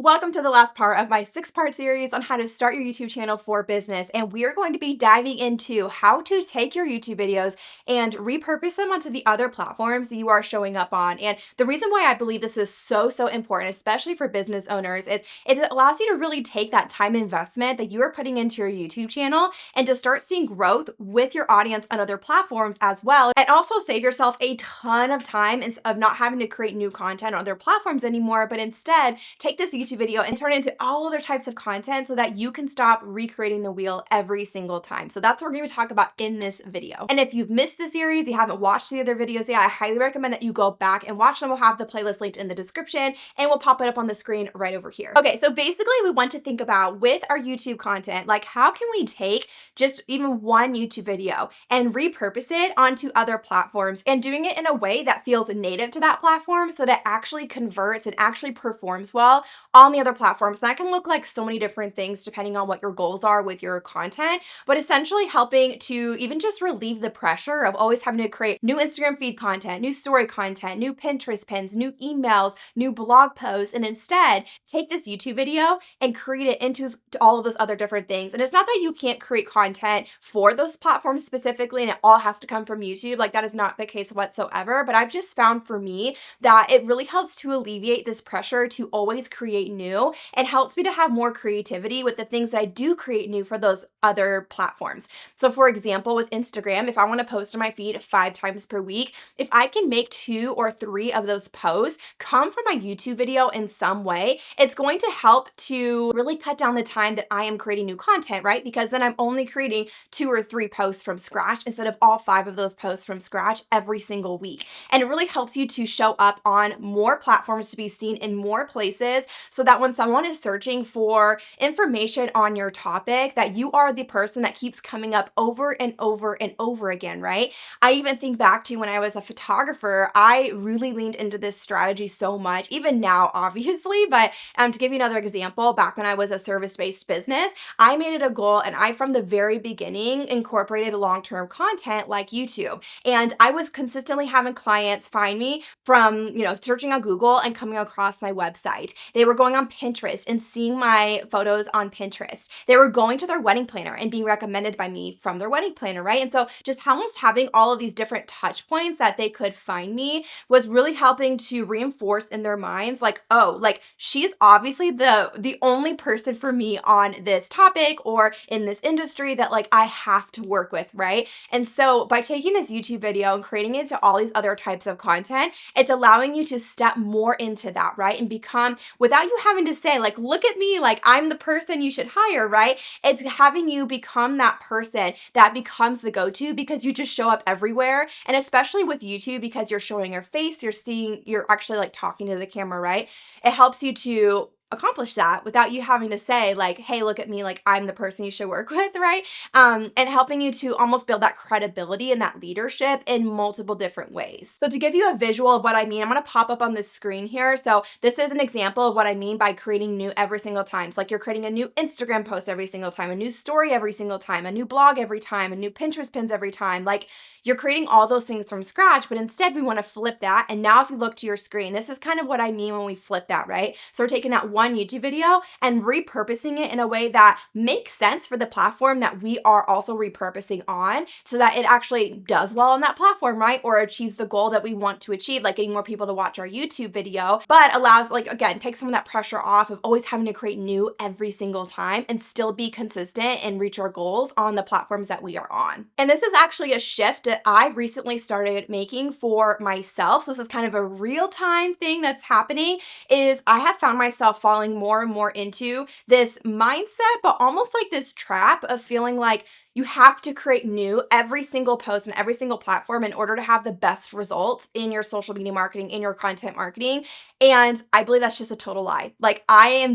Welcome to the last part of my 6-part series on how to start your YouTube channel for business. And we are going to be diving into how to take your YouTube videos and repurpose them onto the other platforms you are showing up on. And the reason why I believe this is so important, especially for business owners, is it allows you to really take that time investment that you are putting into your YouTube channel and to start seeing growth with your audience on other platforms as well. And also save yourself a ton of time of not having to create new content on other platforms anymore, but instead take this YouTube video and turn it into all other types of content so that you can stop recreating the wheel every single time. So that's what we're going to talk about in this video. And if you've missed the series, you haven't watched the other videos yet, I highly recommend that you go back and watch them. We'll have the playlist linked in the description and we'll pop it up on the screen right over here. Okay, so basically we want to think about with our YouTube content, like how can we take just even one YouTube video and repurpose it onto other platforms and doing it in a way that feels native to that platform so that it actually converts and actually performs well on the other platforms. That can look like so many different things depending on what your goals are with your content, but essentially helping to even just relieve the pressure of always having to create new Instagram feed content, new story content, new Pinterest pins, new emails, new blog posts, and instead take this YouTube video and create it into all of those other different things. And it's not that you can't create content for those platforms specifically and it all has to come from YouTube. Like that is not the case whatsoever, but I've just found for me that it really helps to alleviate this pressure to always create new and helps me to have more creativity with the things that I do create new for those other platforms. So for example, with Instagram, if I want to post on my feed 5 times per week, if I can make 2 or 3 of those posts come from my YouTube video in some way, it's going to help to really cut down the time that I am creating new content, right? Because then I'm only creating 2 or 3 posts from scratch instead of all 5 of those posts from scratch every single week. And it really helps you to show up on more platforms, to be seen in more places, so that when someone is searching for information on your topic, that you are the person that keeps coming up over and over and over again, right? I even think back to when I was a photographer, I really leaned into this strategy so much, even now, obviously, but to give you another example, back when I was a service-based business, I made it a goal and I, from the very beginning, incorporated long-term content like YouTube. And I was consistently having clients find me from, searching on Google and coming across my website. They were going on Pinterest and seeing my photos on Pinterest. They were going to their wedding planner and being recommended by me from their wedding planner, right? And so just almost having all of these different touch points that they could find me was really helping to reinforce in their minds, like, oh, like she's obviously the only person for me on this topic or in this industry that like I have to work with, right? And so by taking this YouTube video and creating it to all these other types of content, it's allowing you to step more into that, right? And become, without you having to say like, look at me, like I'm the person you should hire, right? It's having you become that person that becomes the go-to because you just show up everywhere. And especially with YouTube, because you're showing your face, you're actually like talking to the camera, right? It helps you to accomplish that without you having to say like, hey, look at me, like I'm the person you should work with, right? And helping you to almost build that credibility and that leadership in multiple different ways. So to give you a visual of what I mean, I'm going to pop up on the screen here. So this is an example of what I mean by creating new every single time. So like you're creating a new Instagram post every single time, a new story every single time, a new blog every time, a new Pinterest pins every time. Like you're creating all those things from scratch, but instead we want to flip that. And now if you look to your screen, this is kind of what I mean when we flip that, right? So we're taking that one YouTube video and repurposing it in a way that makes sense for the platform that we are also repurposing on so that it actually does well on that platform, right? Or achieves the goal that we want to achieve, like getting more people to watch our YouTube video, but allows, like, again, take some of that pressure off of always having to create new every single time and still be consistent and reach our goals on the platforms that we are on. And this is actually a shift that I've recently started making for myself. So this is kind of a real-time thing that's happening, is I have found myself falling more and more into this mindset, but almost like this trap of feeling like you have to create new every single post and every single platform in order to have the best results in your social media marketing, in your content marketing. And I believe that's just a total lie. Like I'm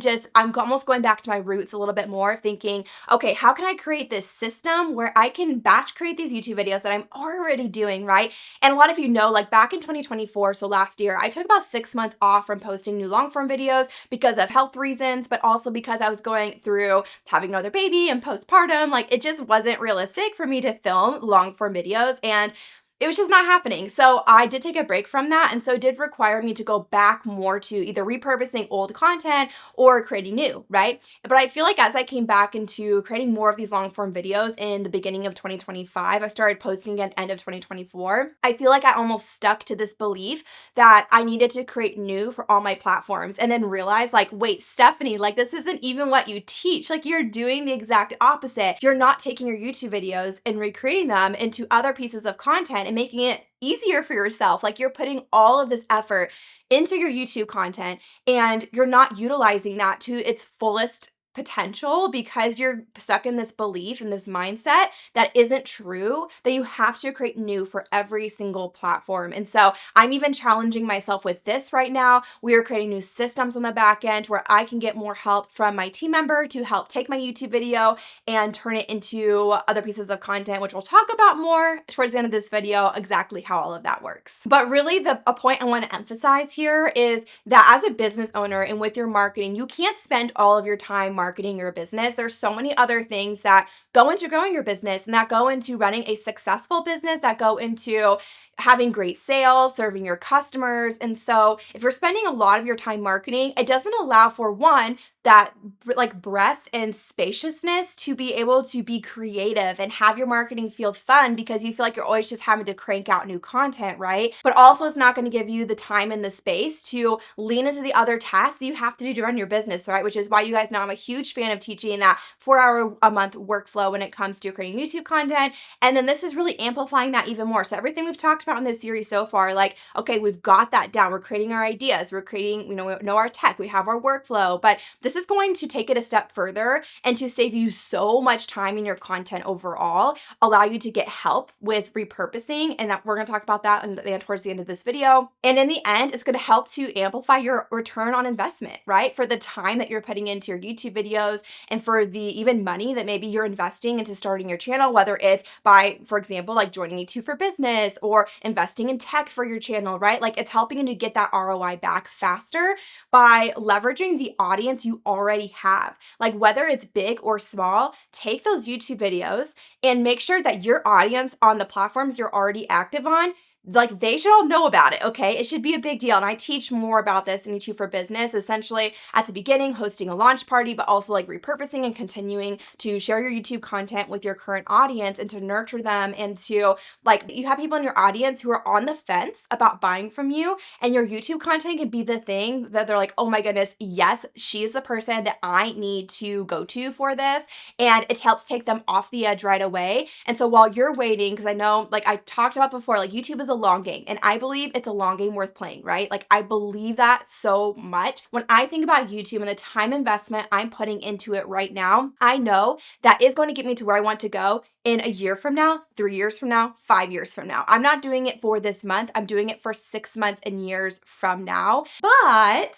almost going back to my roots a little bit more, thinking, okay, how can I create this system where I can batch create these YouTube videos that I'm already doing, right? And a lot of you know, like back in 2024, so last year, I took about 6 months off from posting new long form videos because of health reasons, but also because I was going through having another baby and postpartum. Like it just wasn't realistic for me to film long form videos. And it was just not happening. So I did take a break from that. And so it did require me to go back more to either repurposing old content or creating new, right? But I feel like as I came back into creating more of these long form videos in the beginning of 2025, I started posting again end of 2024. I feel like I almost stuck to this belief that I needed to create new for all my platforms and then realized like, wait, Stephanie, like this isn't even what you teach. Like you're doing the exact opposite. You're not taking your YouTube videos and recreating them into other pieces of content and making it easier for yourself. Like you're putting all of this effort into your YouTube content and you're not utilizing that to its fullest potential because you're stuck in this belief and this mindset that isn't true, that you have to create new for every single platform. And so I'm even challenging myself with this right now. We are creating new systems on the back end where I can get more help from my team member to help take my YouTube video and turn it into other pieces of content, which we'll talk about more towards the end of this video, exactly how all of that works. But really a point I want to emphasize here is that as a business owner and with your marketing, you can't spend all of your time marketing your business. There's so many other things that go into growing your business and that go into running a successful business, that go into having great sales, serving your customers. And so if you're spending a lot of your time marketing, it doesn't allow for one, that like breadth and spaciousness to be able to be creative and have your marketing feel fun because you feel like you're always just having to crank out new content, right? But also it's not going to give you the time and the space to lean into the other tasks that you have to do to run your business, right? Which is why you guys know I'm a huge fan of teaching that 4-hour a month workflow when it comes to creating YouTube content. And then this is really amplifying that even more. So everything we've talked about in this series so far, like, okay, we've got that down. We're creating our ideas. We're creating, we know our tech. We have our workflow, but this is going to take it a step further and to save you so much time in your content overall, allow you to get help with repurposing. And that we're going to talk about that towards the end of this video. And in the end, it's going to help to amplify your return on investment, right? For the time that you're putting into your YouTube videos and for the even money that maybe you're investing into starting your channel, whether it's by, for example, like joining YouTube for Business or investing in tech for your channel, right? Like it's helping you to get that ROI back faster by leveraging the audience you already have. Like whether it's big or small, take those YouTube videos and make sure that your audience on the platforms you're already active on, like they should all know about it, okay? It should be a big deal. And I teach more about this in YouTube for Business, essentially at the beginning, hosting a launch party, but also like repurposing and continuing to share your YouTube content with your current audience and to nurture them and to like, you have people in your audience who are on the fence about buying from you and your YouTube content can be the thing that they're like, oh my goodness, yes, she's the person that I need to go to for this. And it helps take them off the edge right away. And so while you're waiting, because I know like I talked about before, like YouTube is a long game and I believe it's a long game worth playing, right? Like I believe that so much. When I think about YouTube and the time investment I'm putting into it right now, I know that is going to get me to where I want to go in a year from now, 3 years from now, 5 years from now. I'm not doing it for this month. I'm doing it for 6 months and years from now. But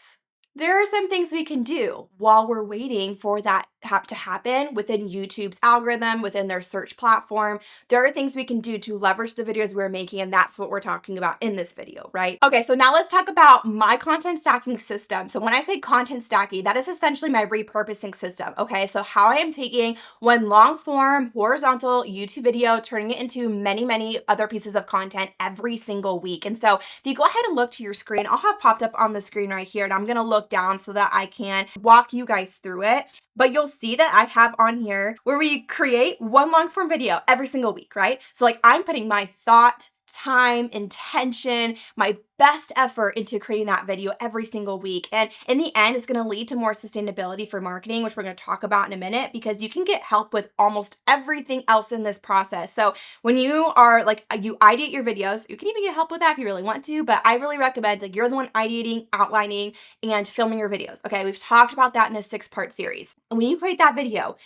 there are some things we can do while we're waiting for that to happen within YouTube's algorithm, within their search platform. There are things we can do to leverage the videos we're making, and that's what we're talking about in this video, right? Okay, so now let's talk about my content stacking system. So when I say content stacking, that is essentially my repurposing system, okay? So how I am taking one long form, horizontal YouTube video, turning it into many, many other pieces of content every single week. And so if you go ahead and look to your screen, I'll have popped up on the screen right here, and I'm gonna look down so that I can walk you guys through it. But you'll see that I have on here where we create one long form video every single week, right? So like I'm putting my thought, time, intention, my best effort into creating that video every single week. And in the end, it's going to lead to more sustainability for marketing, which we're going to talk about in a minute, because you can get help with almost everything else in this process. So when you are like, you ideate your videos, you can even get help with that if you really want to, but I really recommend like you're the one ideating, outlining, and filming your videos. Okay. We've talked about that in a 6-part series. And when you create that video,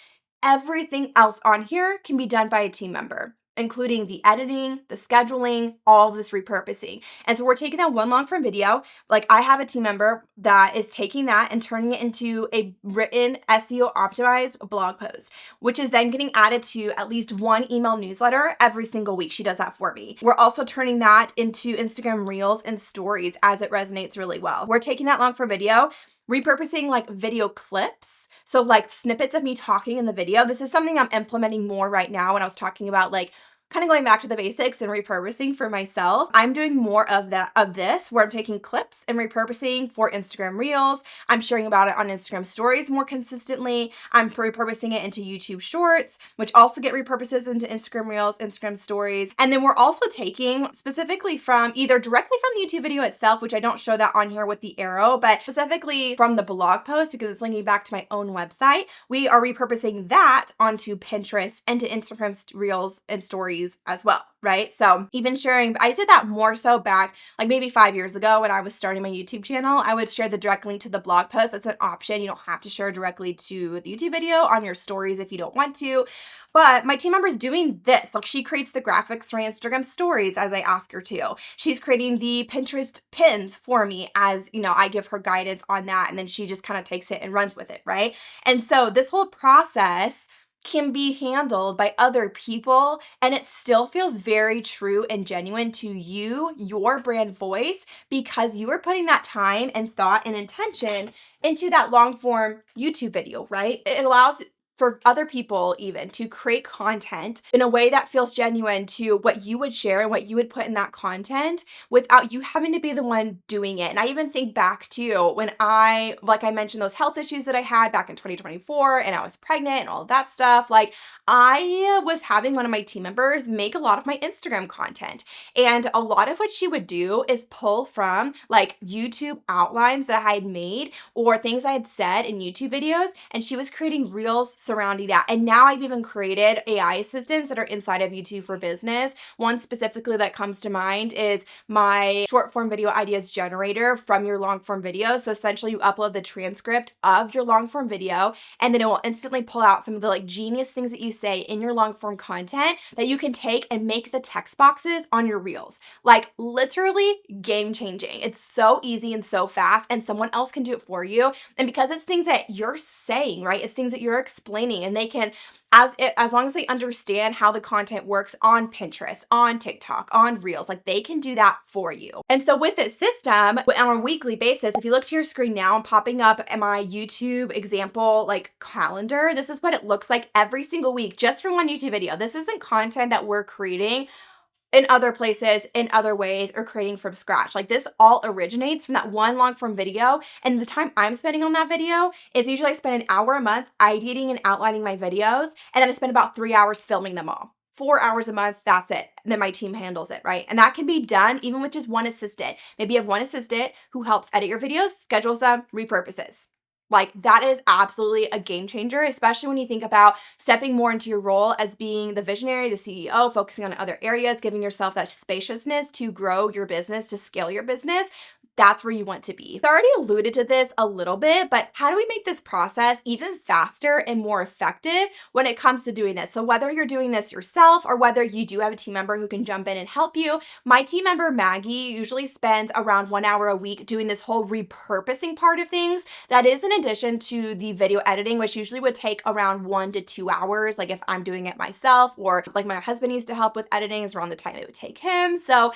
everything else on here can be done by a team member, including the editing, the scheduling, all of this repurposing. And so we're taking that one long form video. Like I have a team member that is taking that and turning it into a written SEO optimized blog post, which is then getting added to at least one email newsletter every single week. She does that for me. We're also turning that into Instagram Reels and stories as it resonates really well. We're taking that long form video, repurposing like video clips. So like snippets of me talking in the video. This is something I'm implementing more right now when I was talking about like kind of going back to the basics and repurposing for myself, I'm doing more of this where I'm taking clips and repurposing for Instagram Reels. I'm sharing about it on Instagram Stories more consistently. I'm repurposing it into YouTube Shorts, which also get repurposes into Instagram Reels, Instagram Stories. And then we're also taking specifically from either directly from the YouTube video itself, which I don't show that on here with the arrow, but specifically from the blog post because it's linking back to my own website. We are repurposing that onto Pinterest and to Instagram Reels and Stories as well, right? So even sharing, I did that more so back like maybe 5 years ago when I was starting my YouTube channel. I would share the direct link to the blog post. That's an option. You don't have to share directly to the YouTube video on your stories if you don't want to. But my team member is doing this. Like she creates the graphics for Instagram Stories as I ask her to. She's creating the Pinterest pins for me as, I give her guidance on that. And then she just kind of takes it and runs with it, right? And so this whole process can be handled by other people and it still feels very true and genuine to you, your brand voice, because you are putting that time and thought and intention into that long form YouTube video, right? It allows for other people even to create content in a way that feels genuine to what you would share and what you would put in that content without you having to be the one doing it. And I even think back to when like I mentioned, those health issues that I had back in 2024 and I was pregnant and all of that stuff. Like I was having one of my team members make a lot of my Instagram content. And a lot of what she would do is pull from like YouTube outlines that I had made or things I had said in YouTube videos. And she was creating reels surrounding that. And now I've even created AI assistants that are inside of YouTube for Business. One specifically that comes to mind is my short form video ideas generator from your long form video. So essentially you upload the transcript of your long form video and then it will instantly pull out some of the like genius things that you say in your long form content that you can take and make the text boxes on your reels. Like literally game changing. It's so easy and so fast and someone else can do it for you. And because it's things that you're saying, right? It's things that you're explaining and they can, as long as they understand how the content works on Pinterest, on TikTok, on Reels, like they can do that for you. And so with this system on a weekly basis, if you look to your screen now, I'm popping up at my YouTube example like calendar. This is what it looks like every single week just from one YouTube video. This isn't content that we're creating in other places, in other ways, or creating from scratch. Like this all originates from that one long form video. And the time I'm spending on that video is usually I spend an hour a month ideating and outlining my videos. And then I spend about 3 hours filming them all. 4 hours a month, that's it. And then my team handles it, right? And that can be done even with just one assistant. Maybe you have one assistant who helps edit your videos, schedules them, repurposes. Like that is absolutely a game changer, especially when you think about stepping more into your role as being the visionary, the CEO, focusing on other areas, giving yourself that spaciousness to grow your business, to scale your business. That's where you want to be. I already alluded to this a little bit, but how do we make this process even faster and more effective when it comes to doing this? So whether you're doing this yourself or whether you do have a team member who can jump in and help you, my team member Maggie usually spends around 1 hour a week doing this whole repurposing part of things. That is in addition to the video editing, which usually would take around 1 to 2 hours. Like if I'm doing it myself or like my husband needs to help with editing is around the time it would take him. So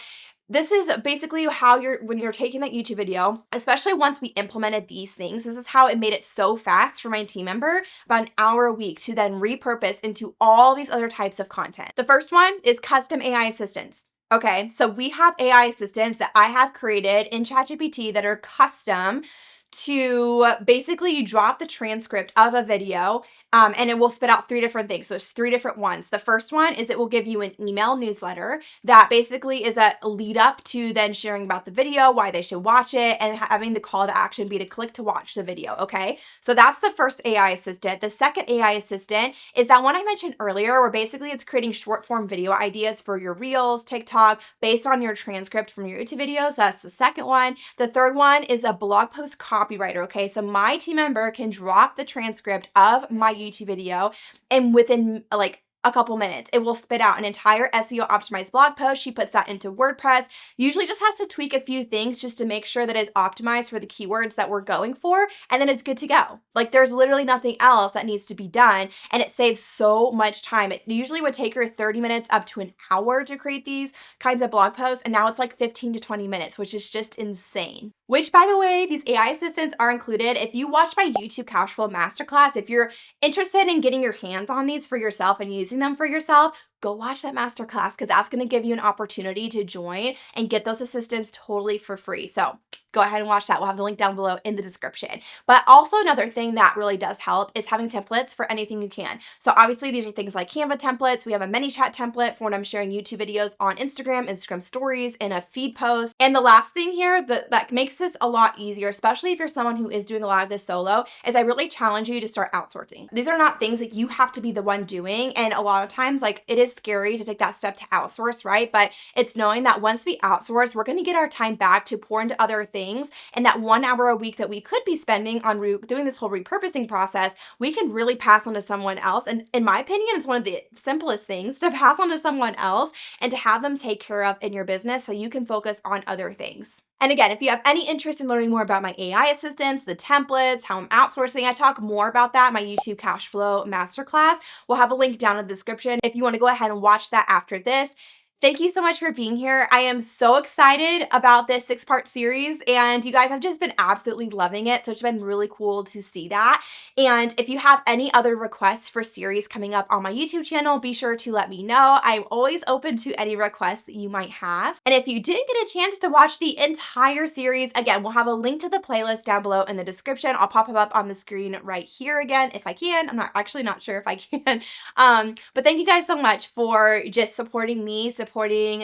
this is basically how when you're taking that YouTube video, especially once we implemented these things, this is how it made it so fast for my team member, about an hour a week to then repurpose into all these other types of content. The first one is custom AI assistants. Okay, so we have AI assistants that I have created in ChatGPT that are custom to basically you drop the transcript of a video and it will spit out 3 different things. So there's 3 different ones. The first one is it will give you an email newsletter that basically is a lead up to then sharing about the video, why they should watch it, and having the call to action be to click to watch the video, okay? So that's the first AI assistant. The second AI assistant is that one I mentioned earlier where basically it's creating short form video ideas for your Reels, TikTok, based on your transcript from your YouTube videos. That's the second one. The third one is a blog post copywriter, okay? So my team member can drop the transcript of my YouTube video and within like a couple minutes, it will spit out an entire SEO optimized blog post. She puts that into WordPress, usually just has to tweak a few things just to make sure that it's optimized for the keywords that we're going for, and then it's good to go. Like there's literally nothing else that needs to be done, and it saves so much time. It usually would take her 30 minutes up to an hour to create these kinds of blog posts, and now it's like 15 to 20 minutes, which is just insane. Which, by the way, these AI assistants are included. If you watch my YouTube Cashflow Masterclass, if you're interested in getting your hands on these for yourself and using them for yourself, go watch that masterclass because that's going to give you an opportunity to join and get those assistants totally for free. So go ahead and watch that. We'll have the link down below in the description. But also another thing that really does help is having templates for anything you can. So obviously these are things like Canva templates. We have a ManyChat template for when I'm sharing YouTube videos on Instagram, Instagram stories, and a feed post. And the last thing here that makes this a lot easier, especially if you're someone who is doing a lot of this solo, is I really challenge you to start outsourcing. These are not things that you have to be the one doing. And a lot of times, like, it is scary to take that step to outsource, right? But it's knowing that once we outsource, we're going to get our time back to pour into other things. And that 1 hour a week that we could be spending on doing this whole repurposing process, we can really pass on to someone else. And in my opinion, it's one of the simplest things to pass on to someone else and to have them take care of in your business so you can focus on other things. And again, if you have any interest in learning more about my AI assistants, the templates, how I'm outsourcing, I talk more about that in my YouTube Cashflow Masterclass. We'll have a link down in the description if you want to go ahead and watch that after this. Thank you so much for being here. I am so excited about this 6-part series, and you guys have just been absolutely loving it. So it's been really cool to see that. And if you have any other requests for series coming up on my YouTube channel, be sure to let me know. I'm always open to any requests that you might have. And if you didn't get a chance to watch the entire series, again, we'll have a link to the playlist down below in the description. I'll pop it up on the screen right here again if I can. I'm not sure if I can. But thank you guys so much for just supporting me, supporting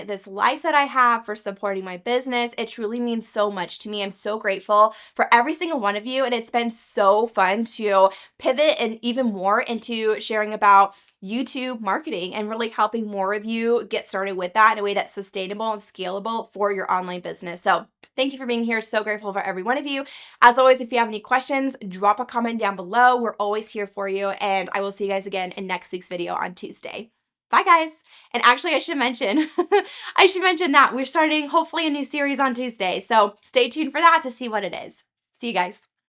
this life that I have, for supporting my business. It truly means so much to me. I'm so grateful for every single one of you. And it's been so fun to pivot and even more into sharing about YouTube marketing and really helping more of you get started with that in a way that's sustainable and scalable for your online business. So thank you for being here. So grateful for every one of you. As always, if you have any questions, drop a comment down below. We're always here for you. And I will see you guys again in next week's video on Tuesday. Bye guys. And actually I should mention, that we're starting hopefully a new series on Tuesday. So stay tuned for that to see what it is. See you guys.